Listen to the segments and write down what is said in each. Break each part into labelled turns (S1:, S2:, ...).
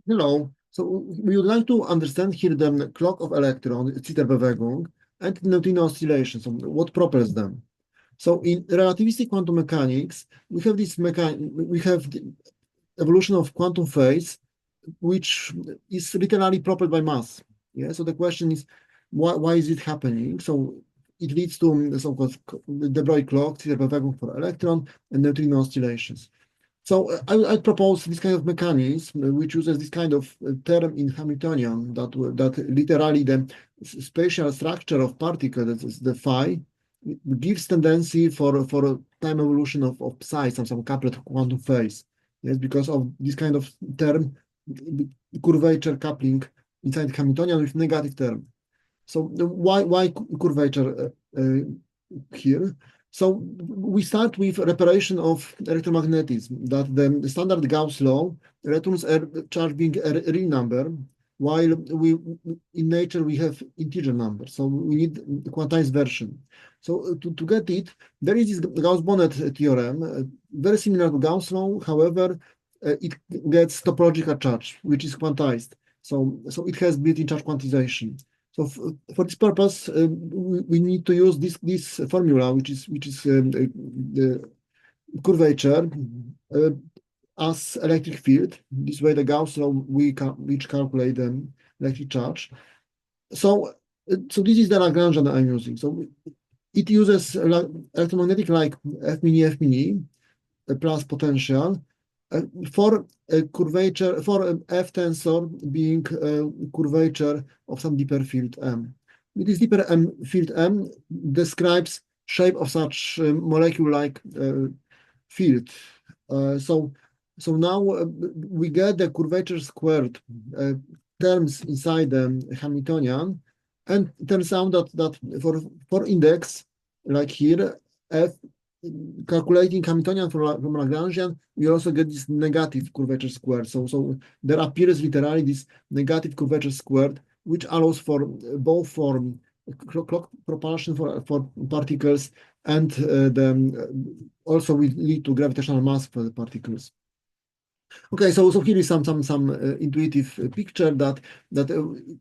S1: Hello. So we would like to understand here the clock of electron, Zitterbewegung, and neutrino oscillation. So what propels them? So in relativistic quantum mechanics, we have the evolution of quantum phase, which is literally propelled by mass. Yeah. So the question is, why is it happening? So it leads to the so-called de Broglie clock, Zitterbewegung for electron, and neutrino oscillations. So I propose this kind of mechanism, which uses this kind of term in Hamiltonian that literally the spatial structure of particle, that is the phi, gives tendency for a time evolution of psi, some couplet quantum phase. Yes, because of this kind of term, curvature coupling inside Hamiltonian with negative term. So why curvature here? So we start with reparation of electromagnetism, that the standard Gauss law returns a charge being a real number, while in nature we have integer number. So we need the quantized version. So to get it, there is this Gauss-Bonnet theorem, very similar to Gauss law. However, it gets topological charge, which is quantized. So it has built-in charge quantization. So for this purpose, we need to use this formula, which is the curvature as electric field. This way, the Gauss law which calculate the electric charge. So this is the Lagrangian I'm using. So it uses electromagnetic like F mini plus potential for a curvature for F tensor being a curvature of some deeper field M. This deeper field M describes shape of such molecule-like field. So now we get the curvature squared terms inside the Hamiltonian, and it turns out that for index like here F calculating Hamiltonian from Lagrangian, we also get this negative curvature squared. So there appears literally this negative curvature squared, which allows for both for clock propulsion for particles and also will lead to gravitational mass for the particles. Okay, so here is some intuitive picture that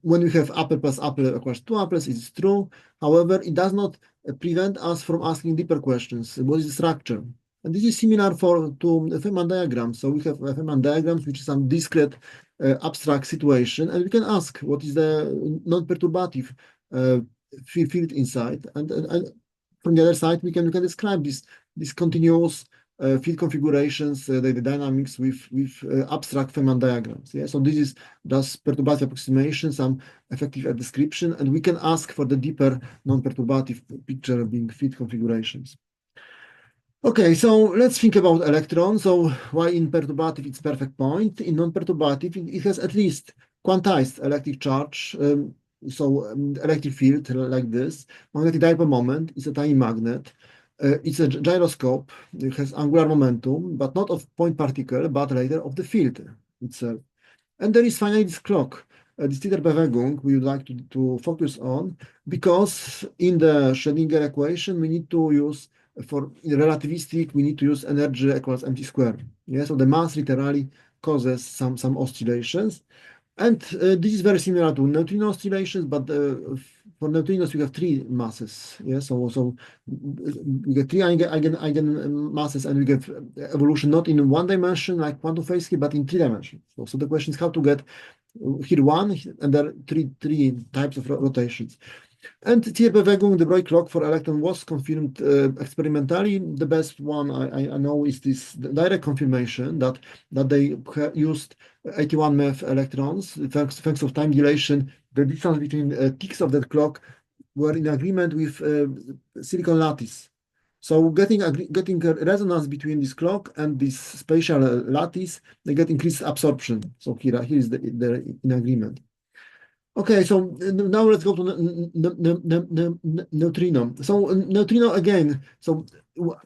S1: when we have apple plus apple equals two apples, it's true. However, it does not prevent us from asking deeper questions. What is the structure? And this is similar to Feynman diagrams. So we have Feynman diagrams, which is some discrete abstract situation, and we can ask what is the non-perturbative field inside, and from the other side we can describe this continuous field configurations, the dynamics with abstract Feynman diagrams. Yeah, so this is just perturbative approximation, some effective description, and we can ask for the deeper non-perturbative picture being field configurations. Okay, so let's think about electrons. So why in perturbative it's perfect point? In non-perturbative it has at least quantized electric charge. Electric field like this. Magnetic dipole moment is a tiny magnet. It's a gyroscope. It has angular momentum, but not of point particle, but rather of the field itself. And there is finally this clock, this Zitterbewegung we would like to focus on, because in the Schrödinger equation we need to use for relativistic, we need to use energy equals mc squared. Yeah, so the mass literally causes some oscillations. And this is very similar to neutrino oscillations, but for neutrinos, we have three masses. Yeah, so we get three eigen masses, and we get evolution not in one dimension like quantum phase here, but in three dimensions. So the question is how to get here one, and there are three types of rotations. And Zitterbewegung, the Broglie clock for electron was confirmed experimentally. The best one I know is this direct confirmation that they used 81 MeV electrons. Thanks of time dilation, the distance between ticks of that clock were in agreement with silicon lattice. So getting a resonance between this clock and this spatial lattice, they get increased absorption. So here is the in agreement. Okay, so now let's go to neutrino. So neutrino again. So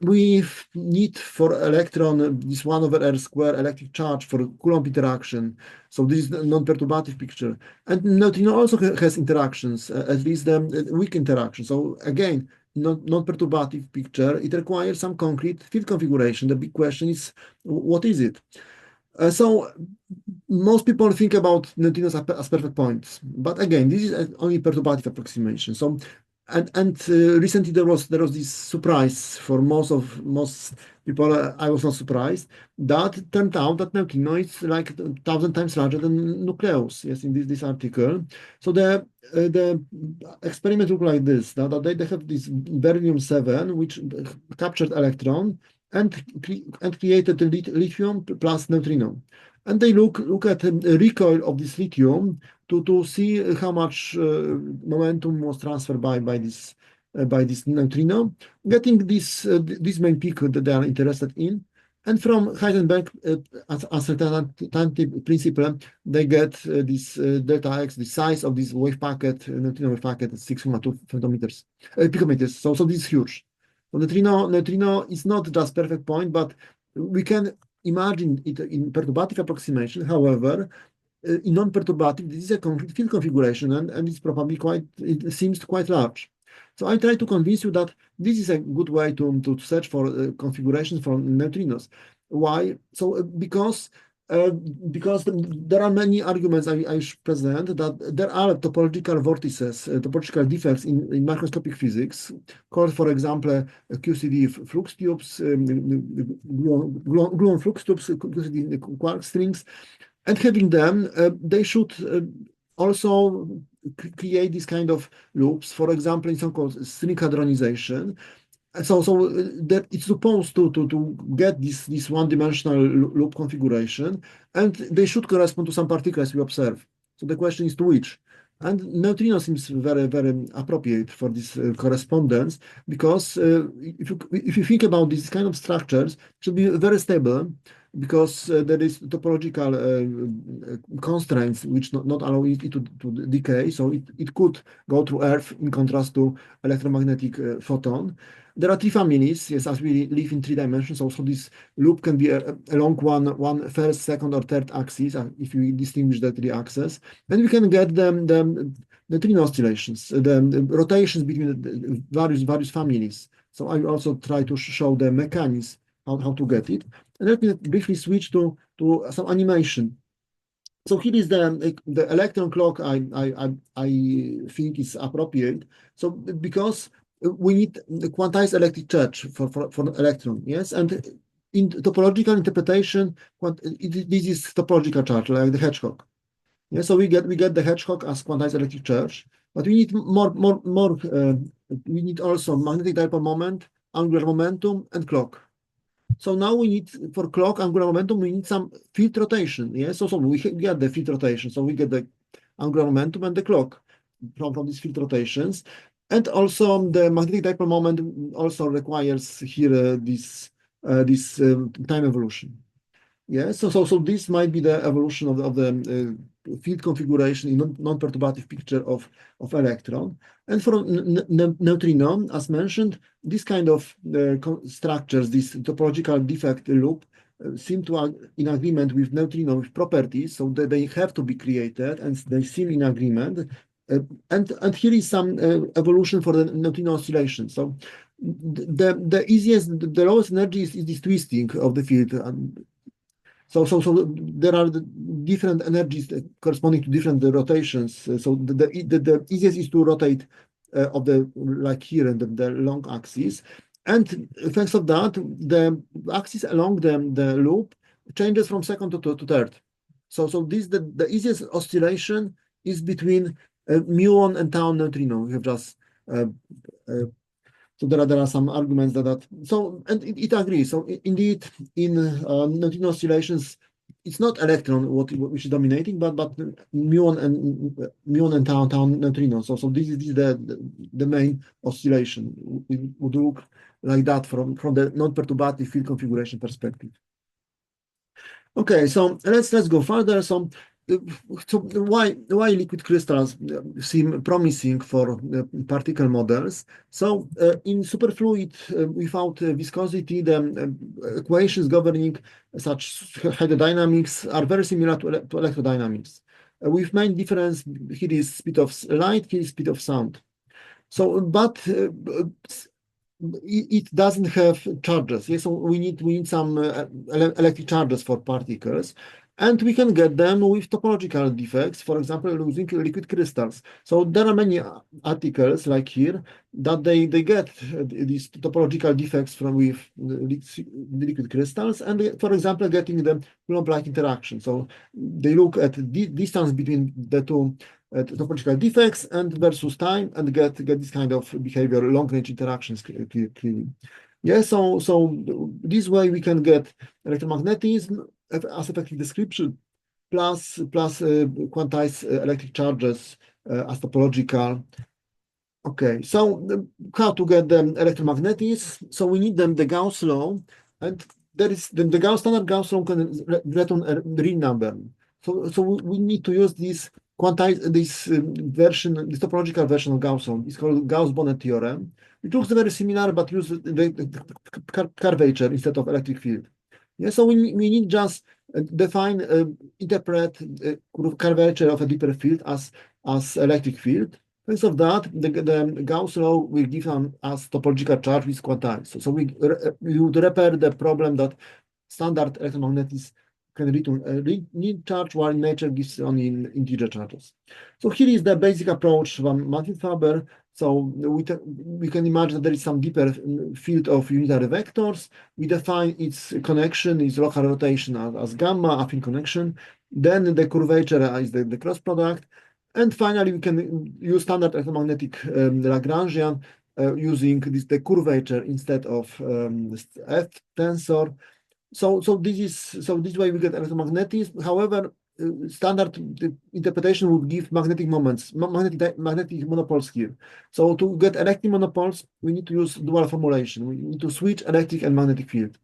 S1: we need for electron this 1 over r square electric charge for Coulomb interaction. So this is the non-perturbative picture. And neutrino also has interactions, at least the weak interaction. So again, non-perturbative picture, it requires some concrete field configuration. The big question is, what is it? So most people think about neutrinos as perfect points, but again, this is only perturbative approximation. So, and recently there was this surprise for most people. I was not surprised that it turned out that neutrino is like 1,000 times larger than nucleus. Yes, in this article. So the experiment looked like this. That they have this beryllium-7 which captured electron and created the lithium plus neutrino. And they look at the recoil of this lithium to see how much momentum was transferred by this neutrino, getting this main peak that they are interested in. And from Heisenberg uncertainty principle, they get this delta x, the size of this wave packet, neutrino wave packet, at 6.2 femtometers, picometers. So this is huge. So neutrino is not just perfect point, but we can imagine it in perturbative approximation. However, in non-perturbative, this is a field configuration, and it's probably it seems quite large. So I try to convince you that this is a good way to search for configurations for neutrinos. Why? So because there are many arguments I should present that there are topological vortices, topological defects in macroscopic physics, called, for example, QCD flux tubes, gluon flux tubes, QCD quark strings, and having them, they should also create this kind of loops, for example, in so-called string hadronization. So that it's supposed to get this one-dimensional loop configuration, and they should correspond to some particles we observe. So the question is to which? And neutrino seems very, very appropriate for this correspondence, because if you think about these kind of structures, it should be very stable, because there is topological constraints which not allow it to decay. So it could go through Earth in contrast to electromagnetic photon. There are three families, yes, as we live in 3 dimensions. Also, this loop can be along one first, second, or third axis, if we distinguish the three axes. Then we can get the neutrino oscillations, the rotations between the various families. So I also try to show the mechanism how to get it. And let me briefly switch to some animation. So here is the electron clock I think is appropriate. So because we need the quantized electric charge for electron, yes, and in topological interpretation, this is topological charge, like the hedgehog. Yeah, so we get the hedgehog as quantized electric charge, but we need more. We need also magnetic dipole moment, angular momentum, and clock. So now we need, for clock angular momentum, we need some field rotation. Yes, so we get the field rotation. So we get the angular momentum and the clock from these field rotations. And also the magnetic dipole moment also requires here this time evolution. Yeah, so this might be the evolution of the field configuration in non-perturbative picture of electron. And for neutrino, as mentioned, this kind of structures, this topological defect loop, seem to are in agreement with neutrino with properties, so that they have to be created, and they seem in agreement. And here is some evolution for the neutrino oscillation. So the easiest, the lowest energy is this twisting of the field. So there are different energies corresponding to different rotations. So the easiest is to rotate of the, like here, the long axis. And thanks to that, the axis along the loop changes from second to third. So this the easiest oscillation is between muon and tau neutrino. We have just so there are some arguments that so, and it agrees. So indeed, in neutrino oscillations, it's not electron which is dominating, but muon and tau neutrino. So this is the main oscillation. We would look like that from the non-perturbative field configuration perspective. Okay, so let's go further. So why liquid crystals seem promising for particle models? So in superfluid without viscosity, the equations governing such hydrodynamics are very similar to electrodynamics. With main difference, here is speed of light, here is speed of sound. So, but it doesn't have charges. Yes, so we need some electric charges for particles, and we can get them with topological defects, for example, using liquid crystals. So there are many articles like here that they get these topological defects from with liquid crystals, and for example, getting the Coulomb-like interaction. So they look at the distance between the two topological defects and versus time, and get this kind of behavior, long range interactions clearly. Yeah, so this way we can get electromagnetism as effective description plus quantized electric charges as topological. Okay, so how to get the electromagnetism? So we need the Gauss law, and there is the standard Gauss law can return a real number. So we need to use this quantized this version, this topological version of Gauss law. It's called Gauss-Bonnet theorem. It looks very similar, but uses the curvature instead of electric field. Yeah, so we need just define, interpret curvature of a deeper field as electric field. Thanks of that, the Gauss law will give us topological charge with quantized. So we would repair the problem that standard electromagnetism can return a need charge, while nature gives only integer charges. So here is the basic approach from Martin-Faber. So we can imagine that there is some deeper field of unitary vectors. We define its connection, its local rotation as gamma, affine connection. Then the curvature is the cross product. And finally, we can use standard electromagnetic Lagrangian using the curvature instead of F tensor. So this way we get electromagnetism. However, standard interpretation would give magnetic moments, magnetic monopoles here. So to get electric monopoles, we need to use dual formulation. We need to switch electric and magnetic field.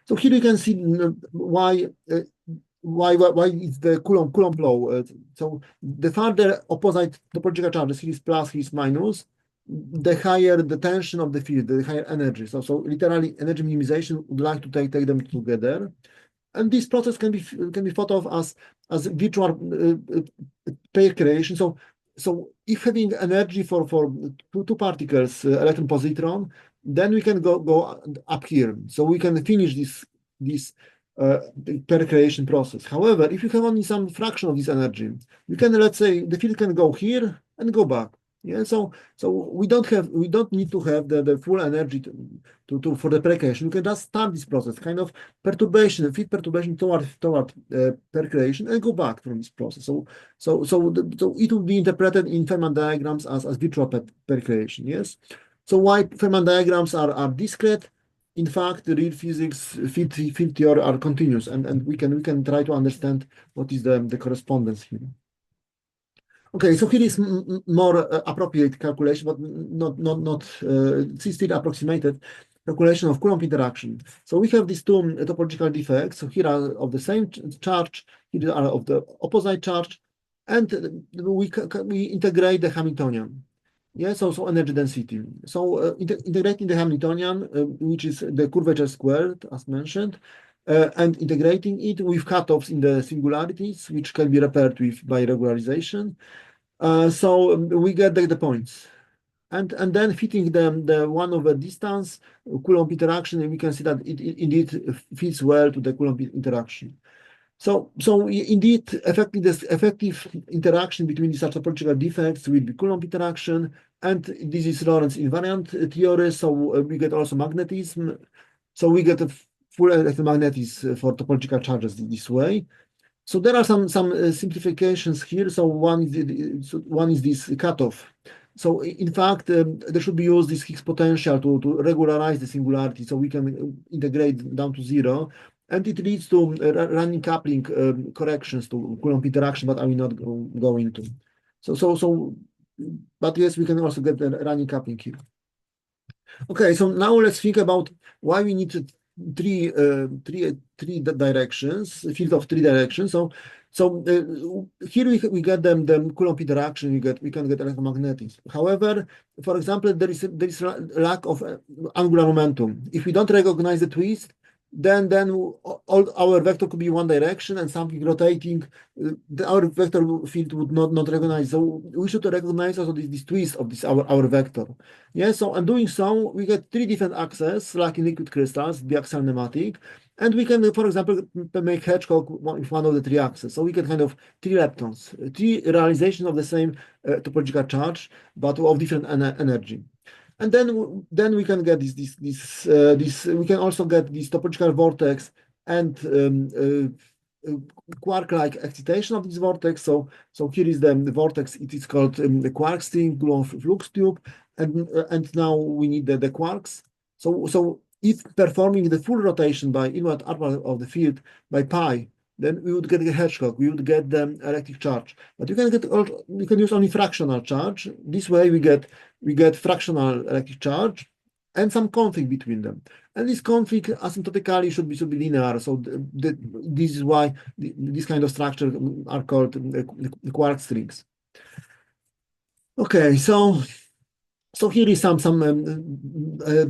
S1: So here you can see why it's the Coulomb law. So the further opposite topological charges, here is plus, here is minus, the higher the tension of the field, the higher energy. So literally energy minimization would like to take them together. And this process can be thought of as virtual pair creation. So if having energy for two particles, electron positron, then we can go up here. So we can finish this pair creation process. However, if you have only some fraction of this energy, you can, let's say, the field can go here and go back. Yeah, so we don't need to have the full energy for the pair creation. We can just start this process, kind of perturbation, field perturbation toward pair creation, and go back from this process. So it will be interpreted in Feynman diagrams as virtual pair creation. Yes. So why Feynman diagrams are discrete? In fact, the real physics field theory are continuous, and we can try to understand what is the correspondence here. Okay, so here is more appropriate calculation, but not still approximated calculation of Coulomb interaction. So we have these two topological defects. So here are of the same charge, here are of the opposite charge, and we integrate the Hamiltonian. Yeah, so energy density. So integrating the Hamiltonian, which is the curvature squared, as mentioned, and integrating it with cutoffs in the singularities, which can be repaired by regularization. So we get the points. And then fitting the 1 over distance Coulomb interaction, and we can see that it indeed fits well to the Coulomb interaction. So indeed, this effective interaction between these topological defects will be Coulomb interaction, and this is Lorentz invariant theory. So we get also magnetism. So we get a full electromagnetism for topological charges this way. So there are some simplifications here. So one is this cutoff. So in fact, there should be used this Higgs potential to regularize the singularity, so we can integrate down to 0. And it leads to running coupling corrections to Coulomb interaction, but I will not go into. But yes, we can also get the running coupling here. Okay, so now let's think about why we need three directions, a field of 3 directions. So here we get them Coulomb interaction. We can get electromagnetism. However, for example, there is a lack of angular momentum. If we don't recognize the twist, then all our vector could be one direction and something rotating. Our vector field would not recognize. So we should recognize also this twist of this our vector. Yeah. So and doing so, we get three different axes, like in liquid crystals, biaxial nematic, and we can, for example, make Hedgehog with one of the three axes. So we get kind of three leptons, three realizations of the same topological charge, but of different energy. And then we can get this we can also get this topological vortex and quark-like excitation of this vortex. So here is the vortex. It is called the quark string gluon flux tube, and now we need the quarks. So if performing the full rotation by inward outward of the field by pi, then we would get a Hedgehog. We would get the electric charge. But you can use only fractional charge. This way we get fractional electric charge and some config between them. And this config asymptotically should be linear. So this is why this kind of structure are called the quark strings. Okay, so here is some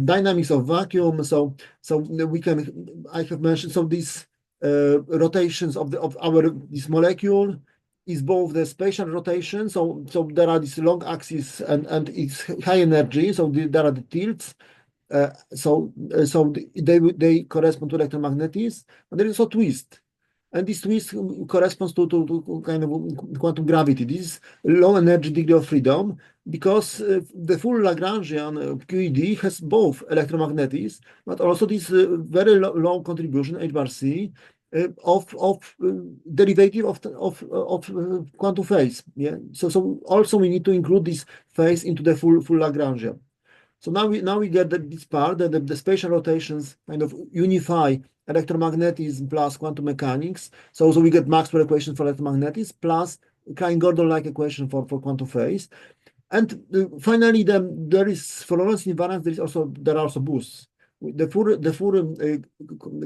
S1: dynamics of vacuum. So we can, I have mentioned, so these rotations of this molecule is both the spatial rotation. So there are these long axes and it's high energy. So there are the tilts. So they correspond to electromagnetism, and there is also twist. And this twist corresponds to kind of quantum gravity. This is low energy degree of freedom because the full Lagrangian QED has both electromagnetism, but also this very low contribution H bar C of derivative of quantum phase. Yeah. So also we need to include this phase into the full Lagrangian. So now we get this part that the spatial rotations kind of unify electromagnetism plus quantum mechanics. So we get Maxwell equation for electromagnetism plus Klein-Gordon-like equation for quantum phase. And finally, there is for Lorentz invariance. There are also boosts. The full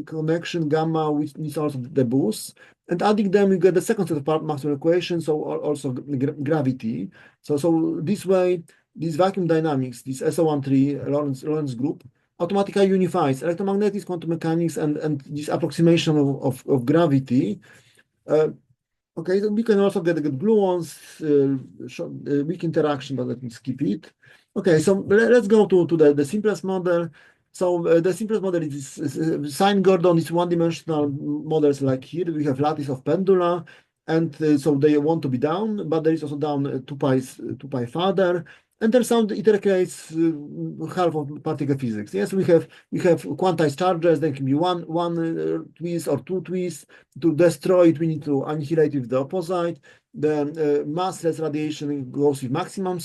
S1: connection gamma, which is also the boosts, and adding them, you get the second set of Maxwell equations. So also gravity. So this way, this vacuum dynamics, this SO13 Lorentz group, automatically unifies electromagnetism, quantum mechanics, and this approximation of gravity. Okay, so we can also get gluons, weak interaction, but let me skip it. Okay, so let's go to the simplest model. So the simplest model is sine Gordon is one-dimensional models like here. We have lattice of pendula, and so they want to be down, but there is also down 2 pi further. And there's some, it recreates half of particle physics. Yes, we have quantized charges. There can be one twist or two twists. To destroy it, we need to annihilate with the opposite. The massless radiation goes with maximum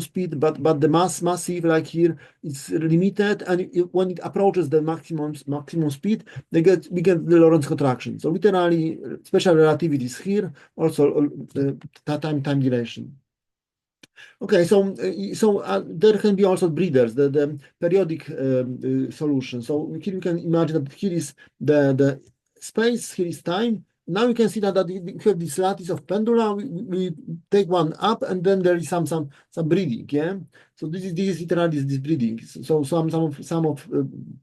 S1: speed, but the massive like here is limited, and when it approaches the maximum speed, we get the Lorentz contraction. So literally, special relativity is here. Also, time dilation. Okay, so there can be also breeders, the periodic solution. So here you can imagine that here is the space, here is time. Now you can see that we have this lattice of pendula. We take one up, and then there is some breeding. Yeah. So this is literally this breeding. So some of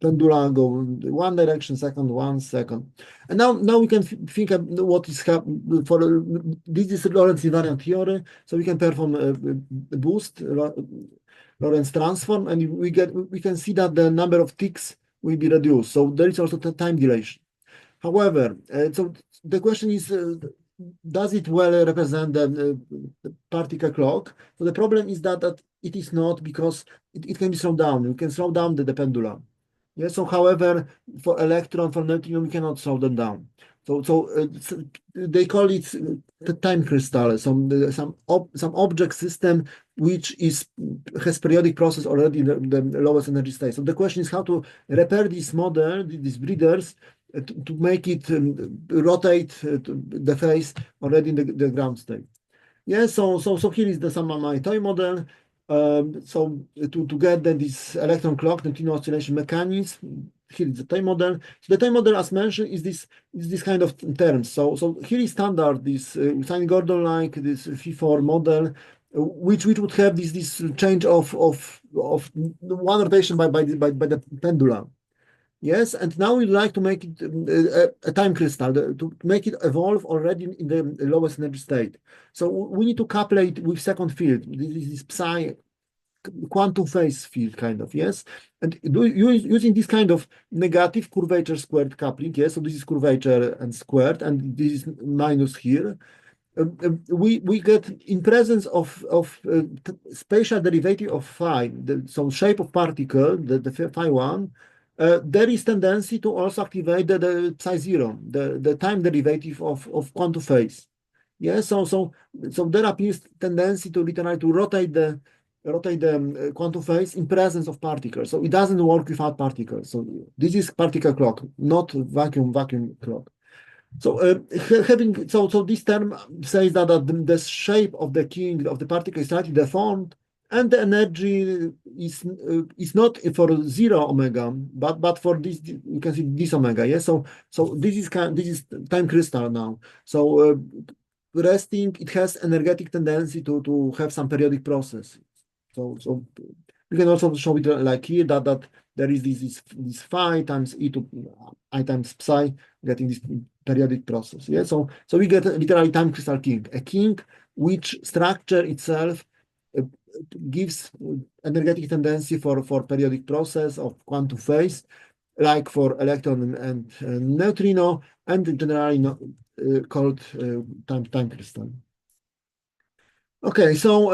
S1: pendula go one direction, second one, second, and now we can think of what is happening for this is Lorentz invariant theory. So we can perform a boost Lorentz transform, and we can see that the number of ticks will be reduced. So there is also the time dilation. However, so the question is, does it well represent the particle clock? So the problem is that it is not, because it can be slowed down. You can slow down the pendulum. Yeah. So, however, for electron, for neutrino, we cannot slow them down. So they call it the time crystal, some object system which has periodic process already in the lowest energy state. So the question is how to repair this model, these breeders, to make it rotate the phase already in the ground state. Yeah, so here is my toy model. So to get then this electron clock, neutrino oscillation mechanism, here is the toy model. So the toy model, as mentioned, is this kind of terms. So here is standard, this sine Gordon-like, this phi4 model, which would have this change of one rotation by the pendulum. Yes, and now we'd like to make it a time crystal, to make it evolve already in the lowest energy state. So we need to couple it with second field. This is psi quantum phase field, kind of, yes? And using this kind of negative curvature squared coupling, yes? So this is curvature and squared, and this is minus here. We get in presence of spatial derivative of phi, so shape of particle, the phi one, there is tendency to also activate the psi zero, the time derivative of quantum phase. Yes, so there appears tendency to literally to rotate the quantum phase in presence of particles. So it doesn't work without particles. So this is particle clock, not vacuum clock. So so this term says that, the shape of the king of the particle is slightly deformed, and the energy is not for zero omega, but for this, you can see this omega. Yes, so this is time crystal now. So resting, it has energetic tendency to have some periodic process. So we can also show it like here, that there is this phi times e to I times psi, getting this periodic process. Yeah, so we get literally time crystal king, a king which structure itself gives energetic tendency for periodic process of quantum phase, like for electron and neutrino, and generally called time crystal. Okay, so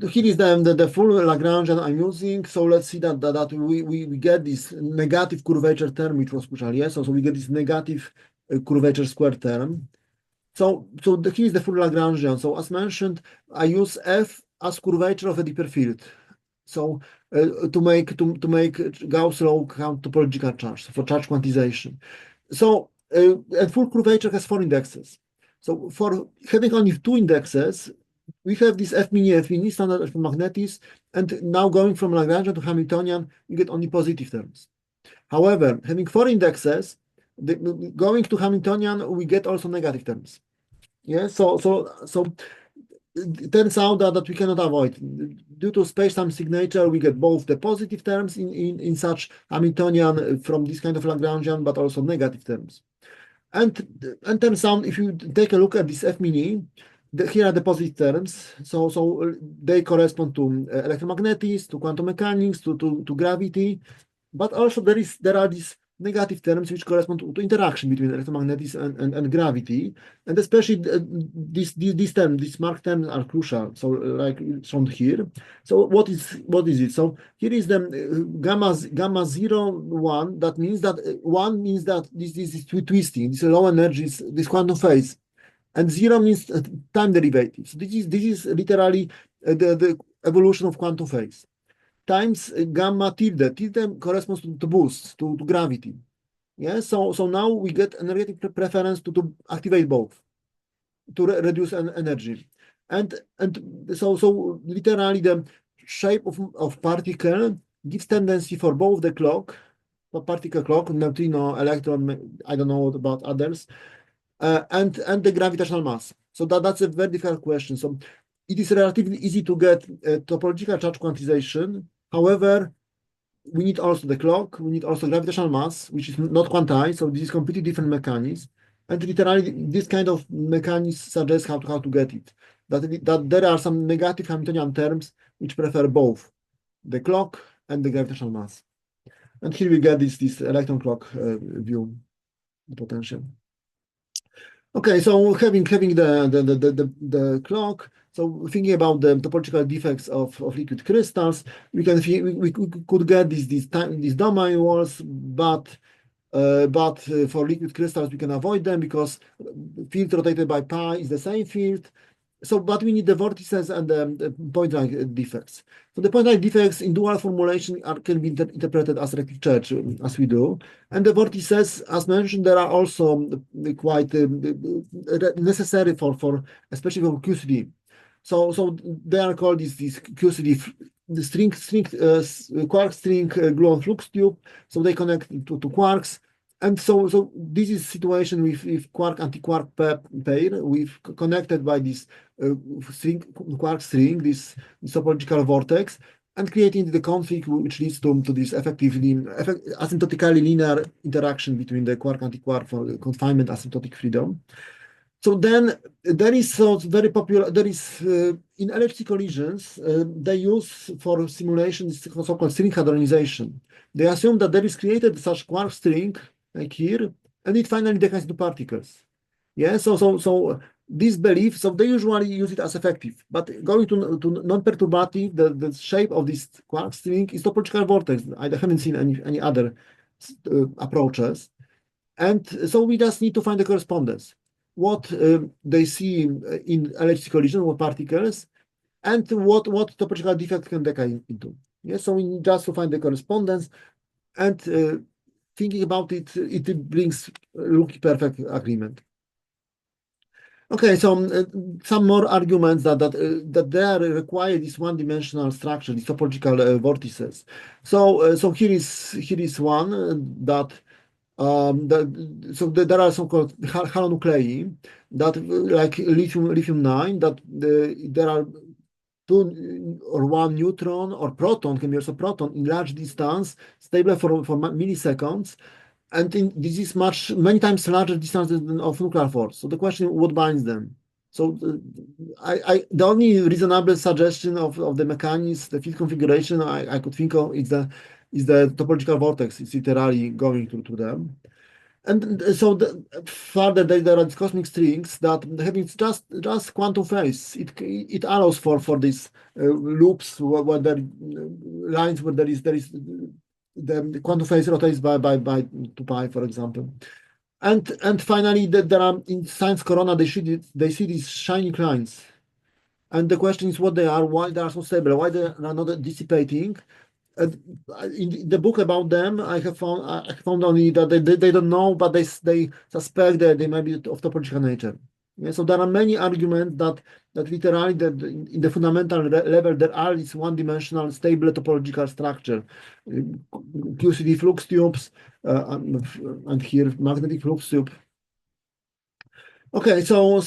S1: here is the full Lagrangian I'm using. So let's see that we get this negative curvature term, which was crucial. Yes, so we get this negative curvature square term. So here is the full Lagrangian. So as mentioned, I use F as curvature of a deeper field. So to make Gauss law count topological charge, so for charge quantization. So a full curvature has 4 indexes. So for having only 2 indexes, we have this F mini standard electromagnetism, and now going from Lagrangian to Hamiltonian, you get only positive terms. However, having 4 indexes, going to Hamiltonian, we get also negative terms. Yeah, so it turns out that we cannot avoid. Due to space-time signature, we get both the positive terms in such Hamiltonian from this kind of Lagrangian, but also negative terms. And turns out, if you take a look at this F mini, here are the positive terms. So they correspond to electromagnetism, to quantum mechanics, to gravity, but also there are these negative terms which correspond to interaction between electromagnetism and gravity, and especially these terms, these marked terms are crucial. So like shown here. So what is it? So here is the gamma 0 1. That means that 1 means that this is twisting, this low energy, this quantum phase, and 0 means time derivative. So this is literally the evolution of quantum phase times gamma tilde. Tilde corresponds to boost, to gravity. Yeah, so now we get energetic preference to activate both, to reduce energy. And so literally the shape of particle gives tendency for both the clock, the particle clock, neutrino, electron, I don't know about others, and the gravitational mass. So that's a very difficult question. So it is relatively easy to get topological charge quantization. However, we need also the clock, we need also gravitational mass, which is not quantized, so this is completely different mechanism. And literally, this kind of mechanism suggests how to get it. That there are some negative Hamiltonian terms which prefer both the clock and the gravitational mass. And here we get this electron clock view, the potential. Okay, so having the clock, so thinking about the topological defects of liquid crystals, we could get these domain walls, but for liquid crystals we can avoid them because field rotated by pi is the same field. So, but we need the vortices and the point-like defects. So the point-like defects in dual formulation can be interpreted as electric charge, as we do. And the vortices, as mentioned, there are also quite necessary for especially for QCD. So they are called these QCD, the quark string gluon flux tube. So they connect to quarks. And so this is situation with quark anti-quark pair, we've connected by this quark string, this topological vortex. and creating the conflict which leads to this asymptotically linear interaction between the quark-antiquark for confinement asymptotic freedom. So then there is very popular, there is in LHC collisions, they use for simulation this so-called string hadronization. They assume that there is created such quark string like here, and it finally decays into particles. Yeah, so this belief, so they usually use it as effective, but going to non-perturbative, the shape of this quark string is topological vortex. I haven't seen any other approaches. And so we just need to find the correspondence. What they see in LHC collision with particles, and what topological defect can decay into. Yeah, so we need just to find the correspondence, and thinking about it, it brings look perfect agreement. Okay, so some more arguments that they require this one-dimensional structure, these topological vortices. So here is one that. There are some called halonuclei that, like lithium 9, that there are two or one neutron or proton, can be also proton, in large distance, stable for milliseconds, and this is many times larger distance than of nuclear force. So the question, what binds them? So the only reasonable suggestion of the mechanism, the field configuration I could think of is the topological vortex. It's literally going to them. And so further, there are these cosmic strings that having just quantum phase, it allows for these loops where there lines where there is the quantum phase rotates by 2 pi, for example. And finally, there are in science corona they see these shining lines, and the question is what they are, why they are so stable, why they are not dissipating. In the book about them, I have found only that they don't know, but they suspect that they might be of topological nature. Yeah, so there are many arguments that literally that in the fundamental level there are this one-dimensional stable topological structure, QCD flux tubes, and here magnetic flux tube. Okay, so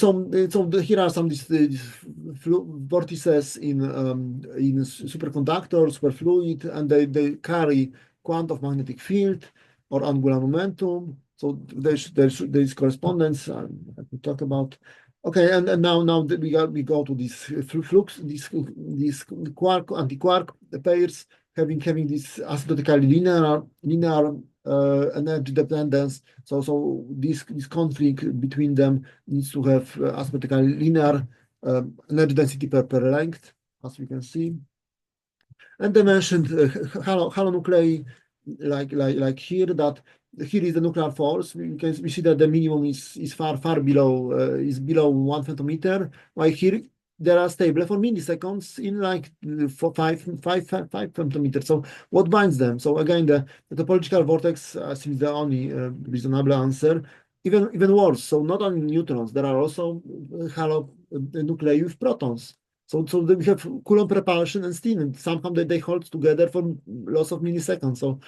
S1: here are some these vortices in superconductors, superfluid, and they carry quantum magnetic field or angular momentum. So there is correspondence I could talk about. Okay, and now we go to this flux, these quark anti-quark pairs having this asymptotically linear energy dependence. So this conflict between them needs to have asymptotically linear energy density per length, as we can see. And they mentioned halonuclei, like here, that here is the nuclear force. We see that the minimum is far below is below 1 femtometer, while here they are stable for milliseconds in like 5 femtometers. So what binds them? So again, the topological vortex seems the only reasonable answer. Even worse. So not only neutrons, there are also halonuclei with protons. So we have Coulomb propulsion and steam, and somehow they hold together for lots of milliseconds. So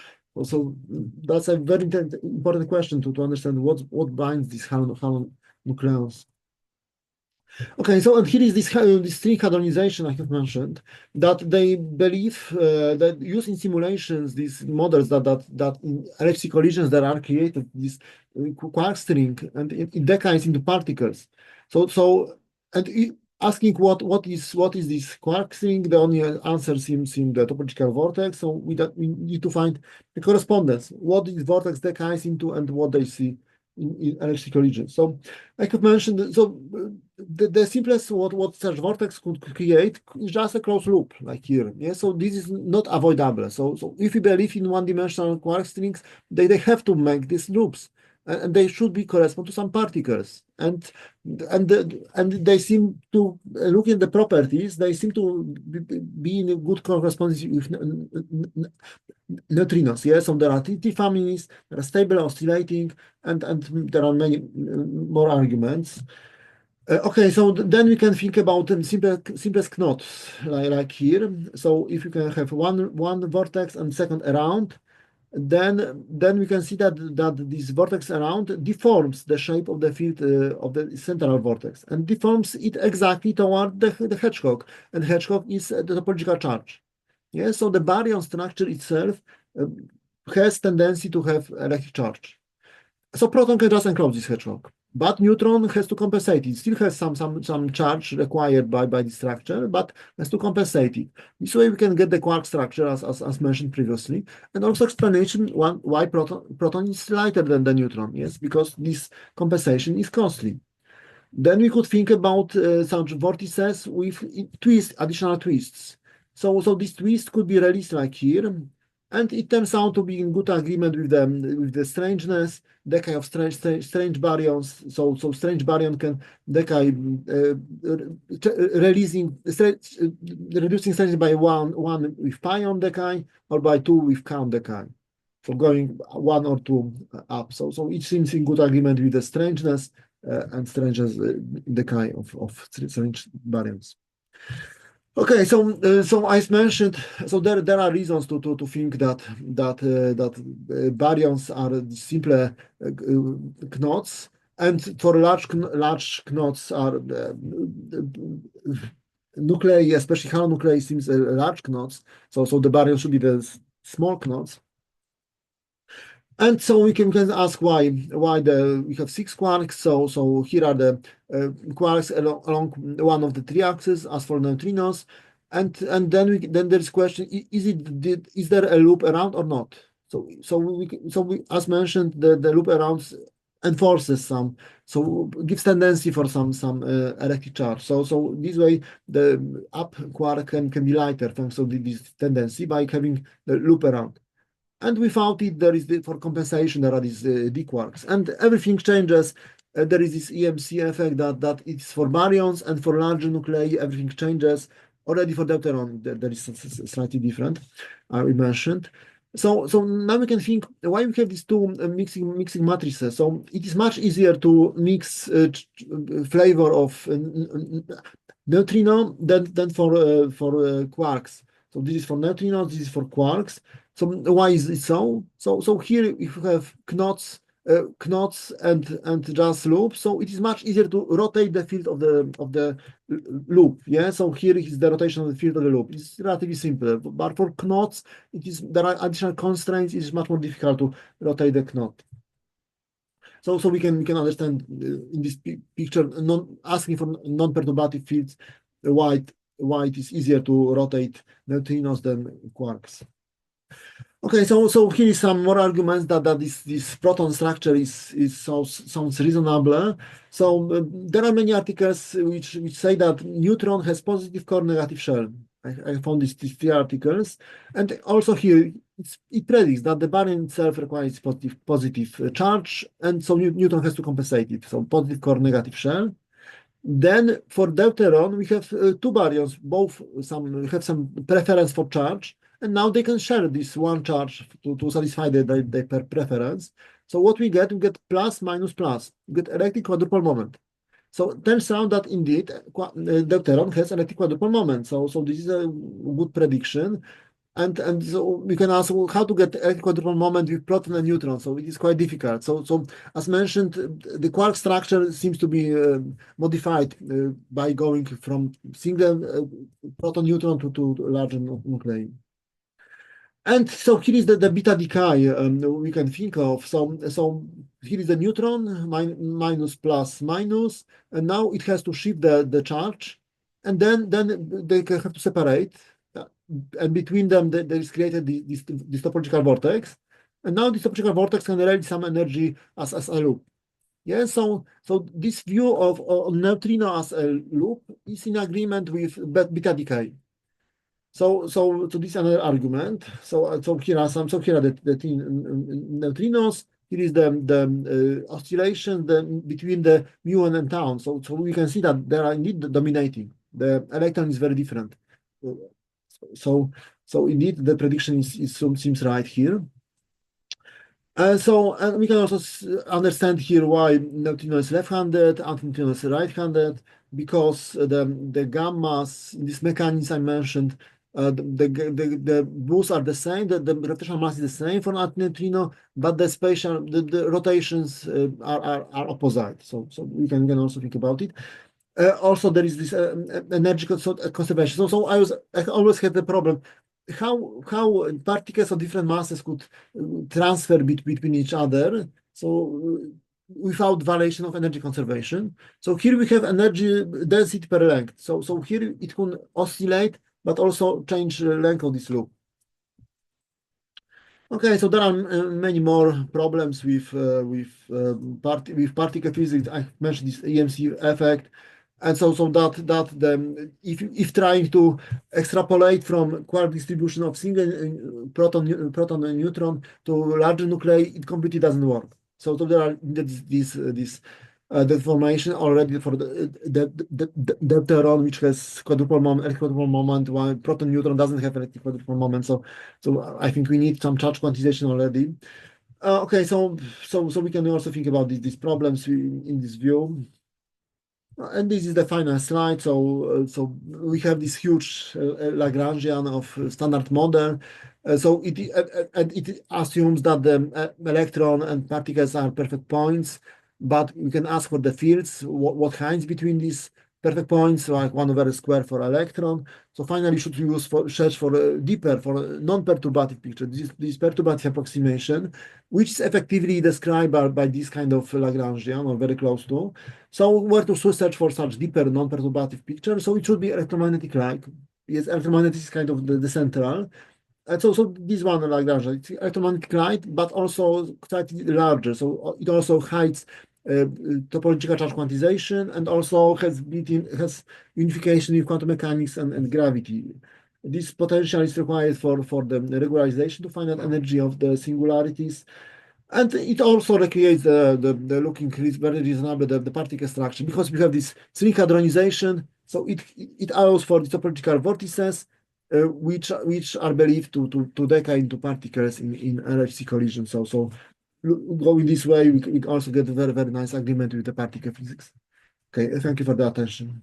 S1: that's a very important question to understand what binds these halonucleons. Okay, so and here is this string hadronization I have mentioned, that they believe that using simulations, these models that in LHC collisions that are created, this quark string, and it decays into particles. Asking what is this quark string, the only answer seems in the topological vortex. So we need to find the correspondence, what this vortex decays into and what they see in LHC collisions. So I could mention, so the simplest what such vortex could create is just a closed loop, like here. Yeah, so this is not avoidable. So if you believe in one-dimensional quark strings, they have to make these loops, and they should be correspond to some particles. And they seem to, looking at the properties, they seem to be in a good correspondence with neutrinos. Yes, so there are T families, there are stable, oscillating, and there are many more arguments. Okay, so then we can think about simplest knots, like here. So if you can have one vortex and second around, then we can see that this vortex around deforms the shape of the field of the central vortex and deforms it exactly toward the hedgehog, and hedgehog is the topological charge. Yeah, so the baryon structure itself has tendency to have electric charge. So proton can just enclose this hedgehog, but neutron has to compensate. It still has some charge required by the structure, but has to compensate it. This way we can get the quark structure as mentioned previously, and also explanation why proton is lighter than the neutron. Yes, because this compensation is costly. Then we could think about such vortices with additional twists. So this twist could be released like here, and it turns out to be in good agreement with the strangeness, decay of strange baryons. So strange baryon can decay, reducing strange by one with pion decay or by two with count decay. So going one or two up. So it seems in good agreement with the strangeness and strangeness decay of strange baryons. Okay, so as mentioned, so there are reasons to think that baryons are simple knots, and for large knots are nuclei, especially hollow nuclei, seems large knots. So the baryon should be the small knots. And so we can ask why we have 6 quarks. So here are the quarks along one of the three axes as for neutrinos, and then there's question: is there a loop around or not? So we as mentioned, the loop around enforces gives tendency for some electric charge. So this way the up quark can be lighter thanks to this tendency by having the loop around. And without it, there is for compensation, there are these d quarks, and everything changes. There is this EMC effect that it's for baryons, and for larger nuclei, everything changes. Already for deuteron, there is slightly different, we mentioned. So now we can think why we have these two mixing matrices. So it is much easier to mix flavor of neutrino than for quarks. So this is for neutrinos, this is for quarks. So why is it so? So here if you have knots and just loops, so it is much easier to rotate the field of the loop. Yeah. So here is the rotation of the field of the loop. It's relatively simple, but for knots, there are additional constraints. It is much more difficult to rotate the knot. So we can understand in this picture, asking for non-perturbative fields, why it is easier to rotate neutrinos than quarks. Okay, so here is some more arguments that this proton structure sounds reasonable. So there are many articles which say that neutron has positive core, negative shell. I found these 3 articles, and also here it predicts that the baryon itself requires positive charge, and so neutron has to compensate it. So positive core, negative shell. Then for deuteron, we have 2 baryons, both have some preference for charge, and now they can share this one charge to satisfy their preference. So what we get plus minus plus. We get electric quadrupole moment. So it turns out that indeed deuteron has electric quadrupole moment. So this is a good prediction. And so we can ask how to get electric quadrupole moment with proton and neutron. So it is quite difficult. So as mentioned, the quark structure seems to be modified by going from single proton neutron to larger nuclei. And so here is the beta decay we can think of. So here is the neutron, minus plus minus, and now it has to shift the charge, and then they have to separate. And between them, there is created this topological vortex. And now this topological vortex can release some energy as a loop. Yeah, so this view of neutrino as a loop is in agreement with beta decay. So this is another argument. So here are the neutrinos. Here is the oscillation between the muon and tau. So we can see that they are indeed dominating. The electron is very different. So indeed the prediction seems right here. And we can also understand here why neutrino is left-handed, antineutrino is right-handed, because the gammas in this mechanism I mentioned, the boosts are the same, the rotational mass is the same for antineutrino, but the rotations are opposite. So we can also think about it. Also, there is this energy conservation. So I always had the problem. how particles of different masses could transfer between each other. So without violation of energy conservation. So here we have energy density per length. So here it can oscillate, but also change the length of this loop. Okay, so there are many more problems with particle physics. I mentioned this EMC effect, and so that the if trying to extrapolate from quark distribution of single proton and neutron to larger nuclei, it completely doesn't work. So there are this deformation already for the deuteron, which has quadruple moment, while proton neutron doesn't have electric quadruple moment. So I think we need some charge quantization already. Okay, so we can also think about these problems in this view. And this is the final slide. So we have this huge Lagrangian of standard model. So it assumes that the electron and particles are perfect points, but we can ask for the fields, what kinds between these perfect points, like 1/square for electron. So finally, we should search for a deeper, for a non-perturbative picture. This perturbative approximation, which is effectively described by this kind of Lagrangian, or very close to. So where to search for such deeper non-perturbative picture? So it should be electromagnetic-like. Yes, electromagnetic is kind of the central. And so this one like that, it's electromagnetic light, but also slightly larger. So it also hides topological charge quantization, and also has unification with quantum mechanics and gravity. This potential is required for the regularization to find out energy of the singularities. And it also recreates the looking very reasonable the particle structure, because we have this string hadronization. So it allows for the topological vortices, which are believed to decay into particles in LHC collision. So going this way, we also get a very nice agreement with the particle physics. Okay, thank you for the attention.